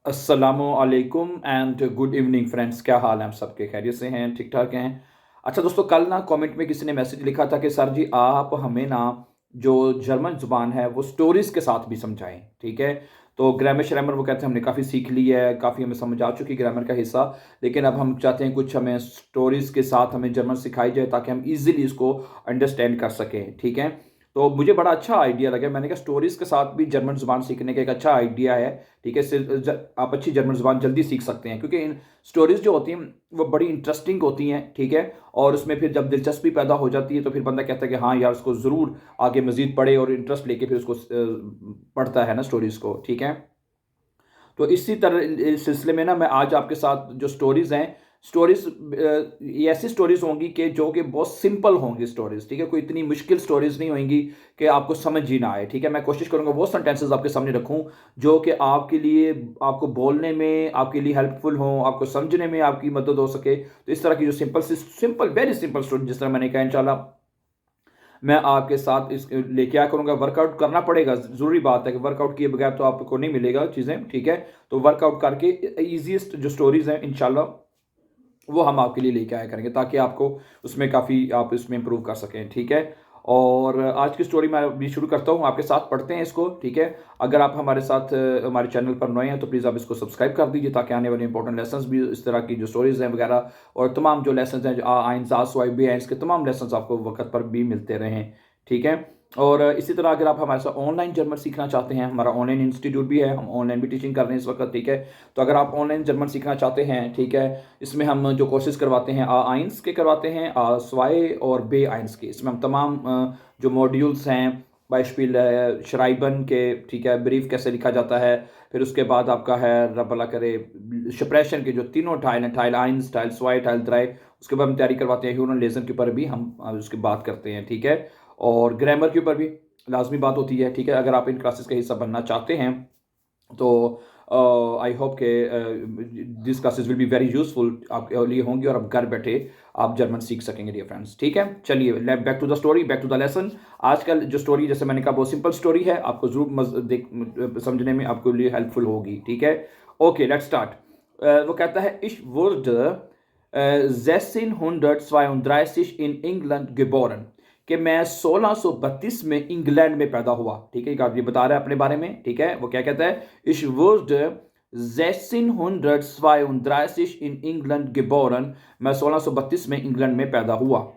अस्सलामुअलैकुम and good evening friends. क्या हाल है? आप सबके खैरियत से हैं? ठीक ठाक हैं? अच्छा दोस्तों, कल ना कमेंट में किसी ने मैसेज लिखा था कि सर जी आप हमें ना जो जर्मन ज़ुबान है वो स्टोरीज़ के साथ भी समझाएं। ठीक है, तो ग्रामर श्रामर वो कहते हैं हमने काफ़ी सीख ली है, काफ़ी हमें समझ आ चुकी ग्रामर का हिस्सा, लेकिन अब हम चाहते हैं कुछ हमें स्टोरीज़ के साथ हमें जर्मन सिखाई जाए ताकि हम ईजिली इसको अंडरस्टैंड कर सकें। ठीक है, तो मुझे बड़ा अच्छा आइडिया लगा। मैंने कहा स्टोरीज़ के साथ भी जर्मन ज़ुबान सीखने का एक अच्छा आइडिया है। ठीक है, इससे आप अच्छी जर्मन ज़ुबान जल्दी सीख सकते हैं, क्योंकि इन स्टोरीज़ जो होती हैं वो बड़ी इंटरेस्टिंग होती हैं। ठीक है, और उसमें फिर जब दिलचस्पी पैदा हो जाती है तो फिर बंदा कहता है कि हाँ यार, उसको ज़रूर आगे मज़ीद पढ़े, और इंटरेस्ट लेके फिर उसको पढ़ता है ना स्टोरीज़ को। ठीक है, तो इसी तरह इस सिलसिले में ना मैं आज आपके साथ जो स्टोरीज़ हैं, स्टोरीज़ ये ऐसी स्टोरीज़ होंगी कि जो कि बहुत सिंपल होंगी स्टोरीज़। ठीक है, कोई इतनी मुश्किल स्टोरीज़ नहीं होंगी कि आपको समझ ही ना आए। ठीक है, मैं कोशिश करूँगा वो सेंटेंसेस आपके सामने रखूँ जो कि आपके लिए, आपको बोलने में आपके लिए हेल्पफुल हों, आपको समझने में आपकी मदद हो सके। तो इस तरह की जो सिंपल वेरी सिंपल स्टोरी, जिस तरह मैंने कहा, इंशाल्लाह मैं आपके साथ इस लेके आया करूँगा। वर्कआउट करना पड़ेगा, ज़रूरी बात है कि वर्कआउट किए बगैर तो आपको नहीं मिलेगा चीज़ें। ठीक है, तो वर्कआउट करके ईज़ीएस्ट जो स्टोरीज़ हैं इंशाल्लाह वो हम आपके लिए लेके आया करेंगे, ताकि आपको उसमें काफ़ी आप इसमें इम्प्रूव कर सकें। ठीक है, और आज की स्टोरी मैं अभी शुरू करता हूँ, आपके साथ पढ़ते हैं इसको। ठीक है, अगर आप हमारे साथ हमारे चैनल पर नए हैं तो प्लीज़ आप इसको सब्सक्राइब कर दीजिए, ताकि आने वाले इंपॉर्टेंट लेसन्स भी, इस तरह की जो स्टोरीज़ हैं वगैरह, और तमाम जो लेसन्स हैं, जो आइंस आस वाई बी आइंस के तमाम लेसन्स आपको वक्त पर भी मिलते रहें। ठीक है, और इसी तरह अगर आप हमारे साथ ऑनलाइन जर्मन सीखना चाहते हैं, हमारा ऑनलाइन इंस्टीट्यूट भी है, हम ऑनलाइन भी टीचिंग कर रहे हैं इस वक्त। ठीक है, तो अगर आप ऑनलाइन जर्मन सीखना चाहते हैं, ठीक है, इसमें हम जो कोर्सेज करवाते हैं, आ आइंस के करवाते हैं, आ स्वाए और बे आइंस के। इसमें हम तमाम जो मॉड्यूल्स हैं, बाइशपिल श्राइबन के, ठीक है, ब्रीफ कैसे लिखा जाता है, फिर उसके बाद आपका है रब अल्लाह करे शप्रेशन के जो तीनों टाइल हैं, tile ions, tile स्वाए, tile Durai, उसके बाद हम तैयारी करवाते हैं। ह्यूरन लेजन के ऊपर भी हम उसकी बात करते हैं। ठीक है, और ग्रामर के ऊपर भी लाजमी बात होती है। ठीक है, अगर आप इन क्लासेस का हिस्सा बनना चाहते हैं तो आई होप के this classes will be very useful आपके लिए होंगी, और आप घर बैठे आप जर्मन सीख सकेंगे डियर फ्रेंड्स। ठीक है, चलिए back to the story, back to the lesson. आजकल जो स्टोरी, जैसे मैंने कहा, बहुत सिंपल स्टोरी है, आपको जरूर समझने में आपके लिए हेल्पफुल होगी। ठीक है, ओके लेट्स स्टार्ट। वो कहता है इश wurde 1632 इन इंग्लैंड geboren, कि मैं 1632 में इंग्लैंड में पैदा हुआ। ठीक है, आप ये बता रहा है अपने बारे में। ठीक है, वो क्या कहता है, ich wurde 1632 in England geboren, मैं 1632 में इंग्लैंड में पैदा हुआ।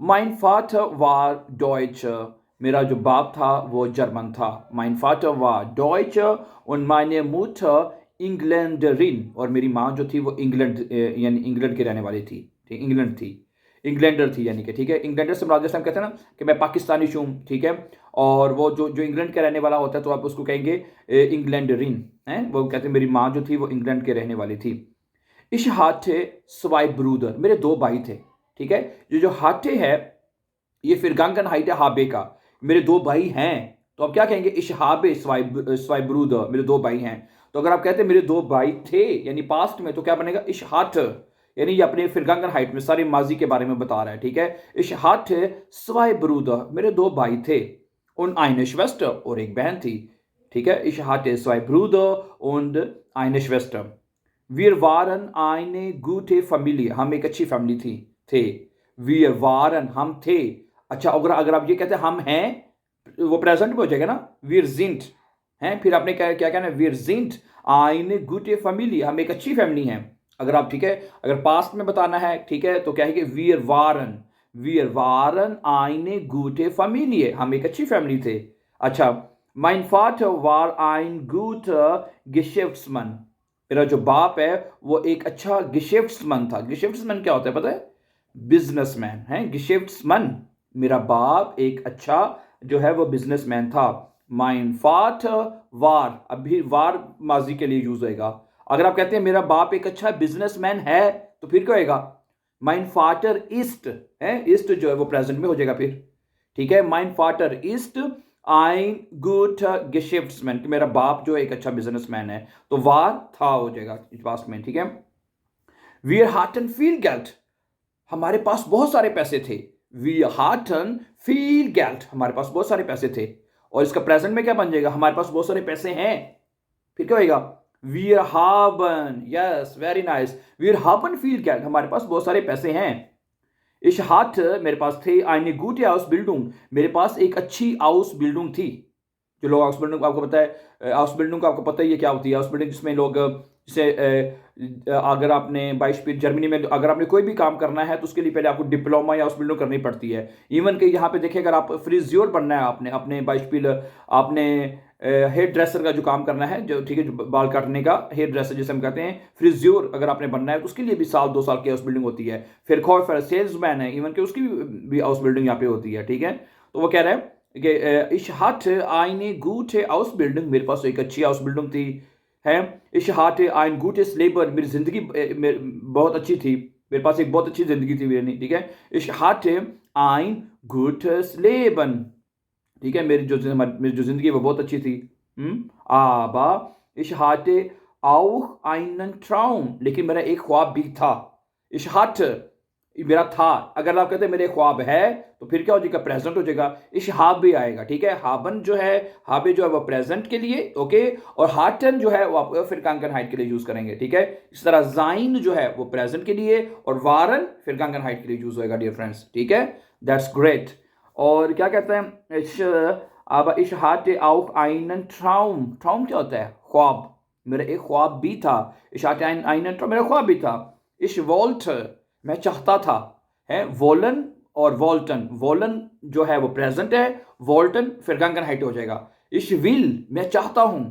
mein Vater war Deutscher, मेरा जो बाप था वो जर्मन था। mein Vater war Deutscher und meine Mutter इंग्लैंडरिन, और मेरी माँ जो थी वो इंग्लैंड यानी इंग्लैंड की रहने वाली थी। ठीक, इंग्लैंड थी, इंग्लैंडर थी यानी कि। ठीक है, इंग्लैंडर से मुराद, जैसे हम कहते हैं ना कि मैं पाकिस्तानी हूँ। ठीक है, और वो जो जो इंग्लैंड का रहने वाला होता है तो आप उसको कहेंगे इंग्लैंडरिन है। वो कहते हैं मेरी माँ जो थी वो इंग्लैंड के रहने वाली थी। इश हाथे स्वाई ब्रूदर, मेरे दो भाई थे। ठीक है, ये जो हाथे है ये फिर गांगन हाइट है हाबे का, मेरे दो भाई हैं। तो आप क्या कहेंगे, इश हाबे स्वाई स्वाई ब्रूदर, मेरे दो भाई हैं। तो अगर आप कहते हैं मेरे दो भाई थे यानी पास्ट में, तो क्या बनेगा, इश हाथ, यानी ये अपने फिरगांगन हाइट में सारे माजी के बारे में बता रहा है। ठीक है, इश हाथ स्वाई ब्रूदर, मेरे दो भाई थे, उन आइने श्वेस्टर, और एक बहन थी। ठीक है, इश हाथ स्वाई ब्रूदर und eine Schwester. Wir waren eine gute Familie, हम एक अच्छी फैमिली थी, थे। Wir waren, हम थे। अच्छा, अगर अगर आप ये कहते हैं हम हैं, वो प्रेजेंट में हो जाएगा ना, wir sind हैं, फिर आपने क्या क्या कहना है, wir sind eine gute Familie, हम एक अच्छी फैमिली हैं। अगर आप, ठीक है, अगर पास्ट में बताना है, ठीक है, तो क्या है कि wir waren eine gute Familie, हम एक अच्छी फैमिली थे। अच्छा, mein Vater war ein guter Geschäftsmann, मेरा जो बाप है वो एक अच्छा गिशेफ्ट्समैन था। गिशेफ्ट्समैन क्या होता है पता है, बिजनेसमैन है गिशेफ्ट्समैन। मेरा बाप एक अच्छा जो है वो बिजनेसमैन था। माइन फादर वार, अभी वार माजी के लिए यूज होएगा। अगर आप कहते हैं मेरा बाप एक अच्छा बिजनेसमैन है तो फिर क्या होएगा, माइन फादर इस्ट है, इस्ट जो है वो प्रेजेंट में हो जाएगा फिर। ठीक है, mine father east ein guter Geschäftsmann, कि मेरा बाप जो है एक अच्छा बिजनेसमैन है, तो वार था हो जाएगा पास्ट में। ठीक है, wir hatten viel Geld, हमारे पास बहुत सारे पैसे थे। wir hatten viel Geld, हमारे पास बहुत सारे पैसे थे। और इसका प्रेजेंट में क्या बन जाएगा, हमारे पास बहुत सारे पैसे हैं, फिर क्या होगा, वीर हाबन, यस वेरी नाइस। वीर हाबन फील क्या, हमारे पास बहुत सारे पैसे हैं। इश हाथ मेरे पास थे, आईने गूटे हाउस बिल्डिंग, मेरे पास एक अच्छी हाउस बिल्डिंग थी। जो लोग हाउस बिल्डिंग आपको पता है, हाउस बिल्डिंग को आपको पता ही है क्या होती है हाउस बिल्डिंग, जिसमें लोग जैसे अगर आपने 22 जर्मनी में अगर आपने कोई भी काम करना है तो उसके लिए पहले आपको डिप्लोमा या हाउस बिल्डिंग करनी पड़ती है। इवन कि यहाँ पे देखिए, अगर आप फ्रिज्योर बनना है आपने अपने 22 आपने हेयर ड्रेसर का जो काम करना है, जो ठीक है, जो बाल काटने का हेयर ड्रेसर जिसे हम कहते हैं, फ्रिज्योर अगर आपने बनना है तो उसके लिए भी 1-2 साल की हाउस बिल्डिंग होती है। फिर खौफ सेल्समैन है इवन कि उसकी भी हाउस बिल्डिंग यहाँ पे होती है, ठीक है। तो वो कह रहा है कि ich hatte eine gute Ausbildung, मेरे पास एक अच्छी हाउस बिल्डिंग थी है। ich hatte ein gutes Leben, मेरी जिंदगी बहुत अच्छी थी, मेरे पास एक बहुत अच्छी जिंदगी थी मेरी, ठीक है। ich hatte ein gutes Leben, ठीक है, मेरी जो जिंदगी है वो बहुत अच्छी थी। aber ich hatte auch einen Traum, लेकिन मेरा एक ख्वाब भी था। ich hatte मेरा था, अगर आप कहते हैं मेरे ख्वाब है तो फिर क्या हो जाएगा, प्रेजेंट हो जाएगा, इश हाब भी आएगा, ठीक है। हाबन जो है, हाबे जो है वो प्रेजेंट के लिए, ओके, और हार्टन जो है वो आप फिर कांकन हाइट के लिए यूज करेंगे, ठीक है। इस तरह जाइन जो है वो प्रेजेंट के लिए और वारन फिर कांकन हाइट के लिए यूज होएगा डियर फ्रेंड्स, ठीक है। That's great. और क्या कहते हैं, इश हाटे आउक आइनन ट्राउम, ट्राउम क्या होता है, ख्वाब, मेरा एक ख्वाब भी था। इश हाटे आइनन ट्राउम, मेरा ख्वाब भी था। इश वॉल्ट, मैं चाहता था, है, वोलन और वॉल्टन, वोलन जो है वो प्रेजेंट है, वॉल्टन फिर कांकन हाइट हो जाएगा। इश विल, मैं चाहता हूं,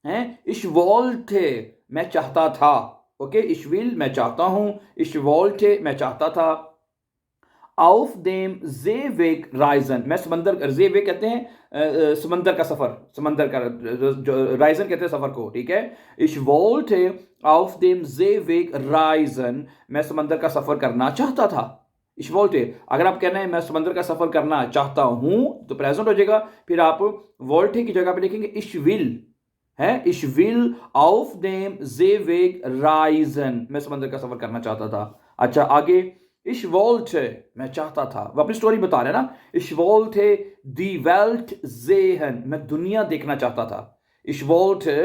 है, इश वॉल्टे, मैं चाहता था, ओके, इश विल मैं चाहता हूं, इश वॉल्टे मैं चाहता था। आउफ देम जेवेग राइजन, मैं समंदर, जेवेग कहते हैं समंदर का सफर, समंदर का, राइजन कहते हैं सफर को, ठीक है। इश वोल्टे आउफ देम जेवेग राइजन, मैं समंदर का सफर करना चाहता था। इश वोल्टे, अगर आप कहना है मैं समंदर का सफर करना चाहता हूं तो प्रेजेंट हो जाएगा, फिर आप वोल्टे की जगह पे लिखेंगे इश विल, है, इश विल आउफ देम जेवेग राइजन, मैं समंदर का सफर करना चाहता था। अच्छा आगे, इश वोल्टे, मैं चाहता था, वो अपनी स्टोरी बता रहे हैं ना। इश वोल्टे दी वेल्ट जेहन, मैं दुनिया देखना चाहता था। इश वोल्टे,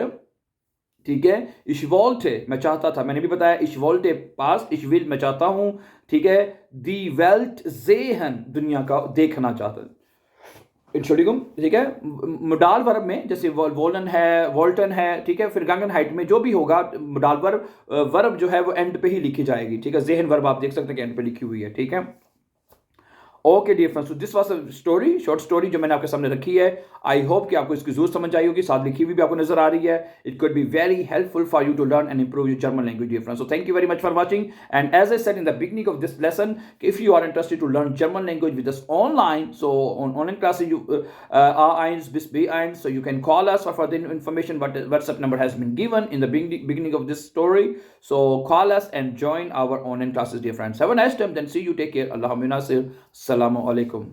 ठीक है, इश वोल्टे मैं चाहता था, मैंने भी बताया इश वोल्टे पास, इश विल मैं चाहता हूं, ठीक है। दी वेल्ट जेहन, दुनिया का देखना चाहता, इंट्रोडिगम, ठीक है। मोडाल वर्ब में जैसे वोलन है, वोल्टन है, ठीक है, फिर गांगन हाइट में जो भी होगा मोडाल वर्ब, वर्ब जो है वो एंड पे ही लिखी जाएगी, ठीक है। जेहन वर्ब आप देख सकते हैं कि एंड पे लिखी हुई है, ठीक है। Okay dear friends, this was a story, short story जो मैंने आपके सामने रखी है। आई होप कि आपको इसकी जरूर समझ आई होगी, साथ लिखी हुई भी आपको नजर आ रही है। It could be very helpful for you to learn and improve your German language dear friends. So thank you very much for watching, and as I said in the beginning of this lesson, if you are interested to learn German language with us online, so on online classes you A1 bis B1, so you can call us for further information, but WhatsApp number has been given in the beginning of this story, so call us and join our online classes dear friends. Have a nice time, then see you, take care, Allah Nasir, Assalamu alaikum.